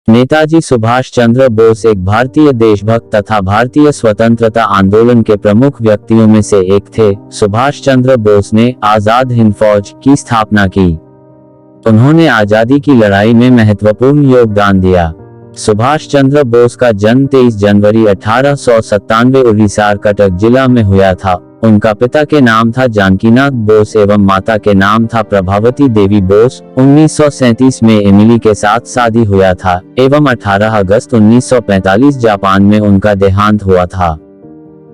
नेताजी सुभाष चंद्र बोस एक भारतीय देशभक्त तथा भारतीय स्वतंत्रता आंदोलन के प्रमुख व्यक्तियों में से एक थे। सुभाष चंद्र बोस ने आजाद हिंद फौज की स्थापना की। उन्होंने आजादी की लड़ाई में महत्वपूर्ण योगदान दिया। सुभाष चंद्र बोस का जन्म 23 जनवरी 1897 उड़ीसा कटक जिला में हुआ था। उनका पिता के नाम था जानकीनाथ बोस एवं माता के नाम था प्रभावती देवी बोस। 1937 में एमिली के साथ शादी हुआ था एवं 18 अगस्त 1945 जापान में उनका देहांत हुआ था।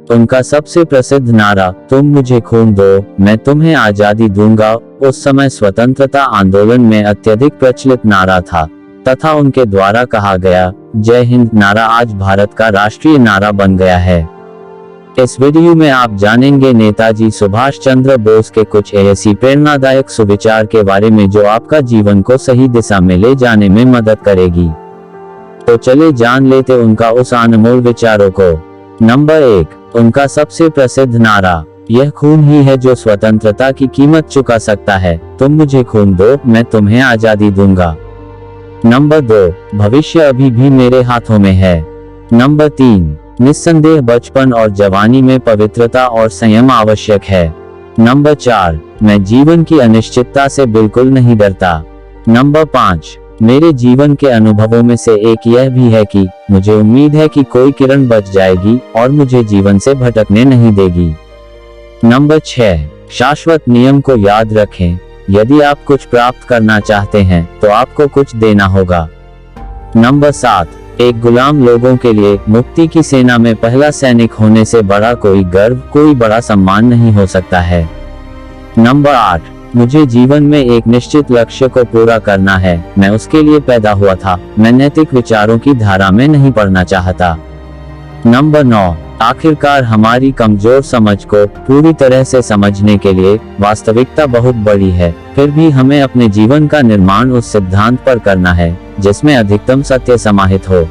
उनका सबसे प्रसिद्ध नारा तुम मुझे खून दो मैं तुम्हें आजादी दूंगा उस समय स्वतंत्रता आंदोलन में अत्यधिक प्रचलित नारा था तथा उनके द्वारा कहा गया जय हिंद नारा आज भारत का राष्ट्रीय नारा बन गया है। इस वीडियो में आप जानेंगे नेताजी सुभाष चंद्र बोस के कुछ ऐसी प्रेरणादायक सुविचार के बारे में जो आपका जीवन को सही दिशा में ले जाने में मदद करेगी। तो चले जान लेते उनका उस अनमोल विचारों को। नंबर 1, उनका सबसे प्रसिद्ध नारा यह खून ही है जो स्वतंत्रता की कीमत चुका सकता है, तुम मुझे खून दो मैं तुम्हें आजादी दूंगा। नंबर 2, भविष्य अभी भी मेरे हाथों में है। नंबर 3, निस्संदेह बचपन और जवानी में पवित्रता और संयम आवश्यक है। नंबर 4, मैं जीवन की अनिश्चितता से बिल्कुल नहीं डरता। नंबर 5, मेरे जीवन के अनुभवों में से एक यह भी है कि मुझे उम्मीद है कि कोई किरण बच जाएगी और मुझे जीवन से भटकने नहीं देगी। नंबर 6, शाश्वत नियम को याद रखें, यदि आप कुछ प्राप्त करना चाहते हैं तो आपको कुछ देना होगा। नंबर 7, एक गुलाम लोगों के लिए मुक्ति की सेना में पहला सैनिक होने से बड़ा कोई गर्व कोई बड़ा सम्मान नहीं हो सकता है। नंबर 8, मुझे जीवन में एक निश्चित लक्ष्य को पूरा करना है, मैं उसके लिए पैदा हुआ था, मैं नैतिक विचारों की धारा में नहीं पड़ना चाहता। नंबर 9, आखिरकार हमारी कमजोर समझ को पूरी तरह से समझने के लिए वास्तविकता बहुत बड़ी है, फिर भी हमें अपने जीवन का निर्माण उस सिद्धांत पर करना है जिसमें अधिकतम सत्य समाहित हो।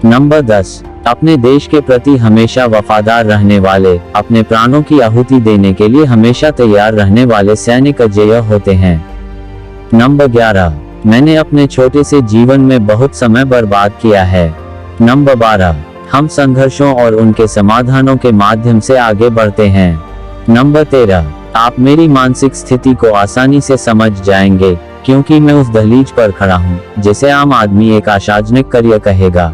नंबर 10, अपने देश के प्रति हमेशा वफादार रहने वाले, अपने प्राणों की आहुति देने के लिए हमेशा तैयार रहने वाले सैनिक अजेय होते हैं। नंबर 11, मैंने अपने छोटे से जीवन में बहुत समय बर्बाद किया है। नंबर 12, हम संघर्षों और उनके समाधानों के माध्यम से आगे बढ़ते हैं। नंबर 13, आप मेरी मानसिक स्थिति को आसानी से समझ जाएंगे क्योंकि मैं उस दहलीज पर खड़ा हूं जिसे आम आदमी एक आशाजनक कार्य कहेगा।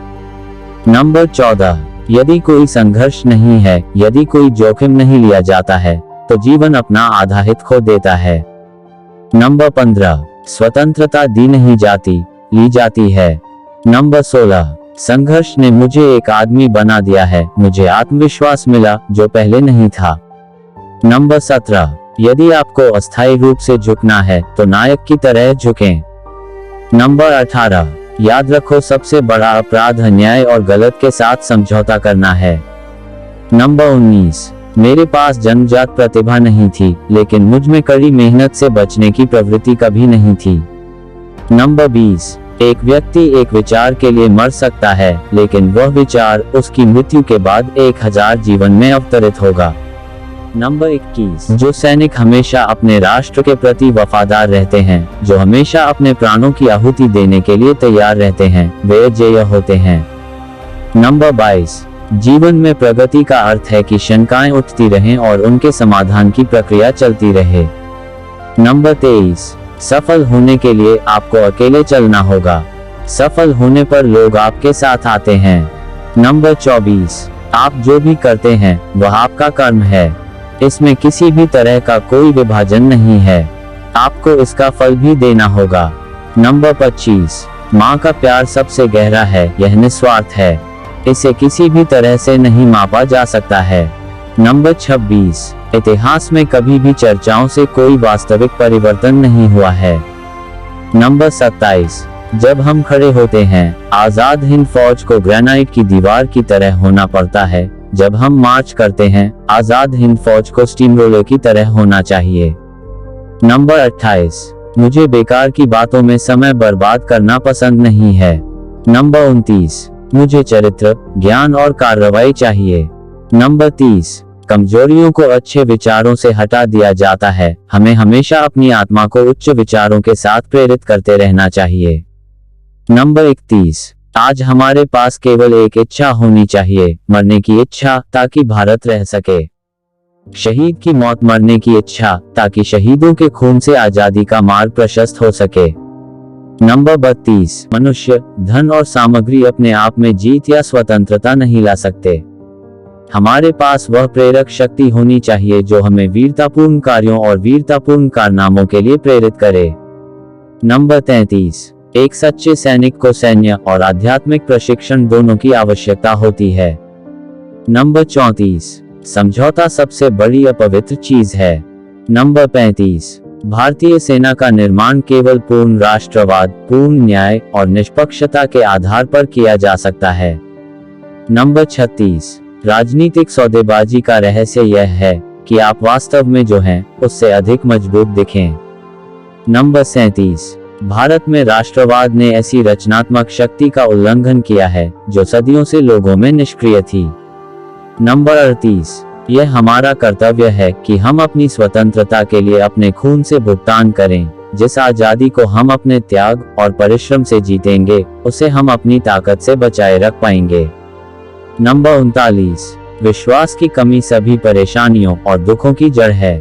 नंबर 14, यदि कोई संघर्ष नहीं है, यदि कोई जोखिम नहीं लिया जाता है तो जीवन अपना आधा हित खो देता है। नंबर 15, स्वतंत्रता दी नहीं जाती, ली जाती है। नंबर 16, संघर्ष ने मुझे एक आदमी बना दिया है, मुझे आत्मविश्वास मिला जो पहले नहीं था। नंबर 17, यदि आपको अस्थायी रूप से झुकना है तो नायक की तरह झुकें। नंबर 18, याद रखो सबसे बड़ा अपराध अन्याय और गलत के साथ समझौता करना है। नंबर 19, मेरे पास जन्मजात प्रतिभा नहीं थी लेकिन मुझ में कड़ी मेहनत से बचने की प्रवृत्ति कभी नहीं थी। नंबर 20, एक व्यक्ति एक विचार के लिए मर सकता है लेकिन वह विचार उसकी मृत्यु के बाद 1000 जीवन में अवतरित होगा। नंबर 21, जो सैनिक हमेशा अपने राष्ट्र के प्रति वफादार रहते हैं, जो हमेशा अपने प्राणों की आहुति देने के लिए तैयार रहते हैं, वे अजेय होते हैं। नंबर 22, जीवन में प्रगति का अर्थ है कि शंकाएं उठती रहें और उनके समाधान की प्रक्रिया चलती रहे। नंबर 23, सफल होने के लिए आपको अकेले चलना होगा, सफल होने पर लोग आपके साथ आते हैं। नंबर 24, आप जो भी करते हैं वह आपका कर्म है, इसमें किसी भी तरह का कोई विभाजन नहीं है, आपको इसका फल भी देना होगा। नंबर 25, माँ का प्यार सबसे गहरा है, यह निस्वार्थ है, इसे किसी भी तरह से नहीं मापा जा सकता है। नंबर 26, इतिहास में कभी भी चर्चाओं से कोई वास्तविक परिवर्तन नहीं हुआ है। नंबर 27, जब हम खड़े होते हैं आजाद हिंद फौज को ग्रेनाइट की दीवार की तरह होना पड़ता है, जब हम मार्च करते हैं आजाद हिंद फौज को स्टीमरोलर की तरह होना चाहिए। नंबर 28, मुझे बेकार की बातों में समय बर्बाद करना पसंद नहीं है। नंबर 29, मुझे चरित्र ज्ञान और कार्रवाई चाहिए। नंबर 30, कमजोरियों को अच्छे विचारों से हटा दिया जाता है, हमें हमेशा अपनी आत्मा को उच्च विचारों के साथ प्रेरित करते रहना चाहिए। नंबर 31, आज हमारे पास केवल एक इच्छा होनी चाहिए, मरने की इच्छा, ताकि भारत रह सके। शहीद की मौत, मरने की इच्छा, ताकि शहीदों के खून से आजादी का मार्ग प्रशस्त हो सके। नंबर 32, मनुष्य, धन और सामग्री अपने आप में जीत या स्वतंत्रता नहीं ला सकते। हमारे पास वह प्रेरक शक्ति होनी चाहिए जो हमें वीरतापूर्ण कार्यों और वीरतापूर्ण कारनामों के लिए प्रेरित करे। नंबर 33, एक सच्चे सैनिक को सैन्य और आध्यात्मिक प्रशिक्षण दोनों की आवश्यकता होती है। नंबर 34, समझौता सबसे बड़ी अपवित्र चीज है। नंबर 35, भारतीय सेना का निर्माण केवल पूर्ण राष्ट्रवाद, पूर्ण न्याय और निष्पक्षता के आधार पर किया जा सकता है। नंबर 36, राजनीतिक सौदेबाजी का रहस्य यह है कि आप वास्तव में जो हैं उससे अधिक मजबूत दिखें। नंबर 37, भारत में राष्ट्रवाद ने ऐसी रचनात्मक शक्ति का उल्लंघन किया है जो सदियों से लोगों में निष्क्रिय थी। नंबर 38, यह हमारा कर्तव्य है कि हम अपनी स्वतंत्रता के लिए अपने खून से भुगतान करें। जिस आजादी को हम अपने त्याग और परिश्रम से जीतेंगे, उसे हम अपनी ताकत से बचाए रख पाएंगे। नंबर 39, विश्वास की कमी सभी परेशानियों और दुखों की जड़ है।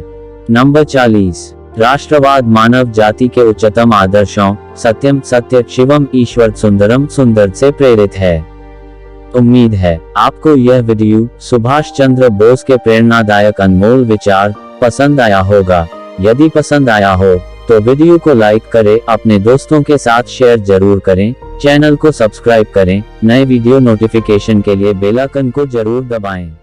नंबर 40, राष्ट्रवाद मानव जाति के उच्चतम आदर्शों सत्यम सत्य शिवम ईश्वर सुंदरम सुंदर से प्रेरित है। उम्मीद है आपको यह वीडियो सुभाष चंद्र बोस के प्रेरणादायक अनमोल विचार पसंद आया होगा। यदि पसंद आया हो तो वीडियो को लाइक करें, अपने दोस्तों के साथ शेयर जरूर करें, चैनल को सब्सक्राइब करें, नए वीडियो नोटिफिकेशन के लिए बेल आइकन को जरूर दबाएं।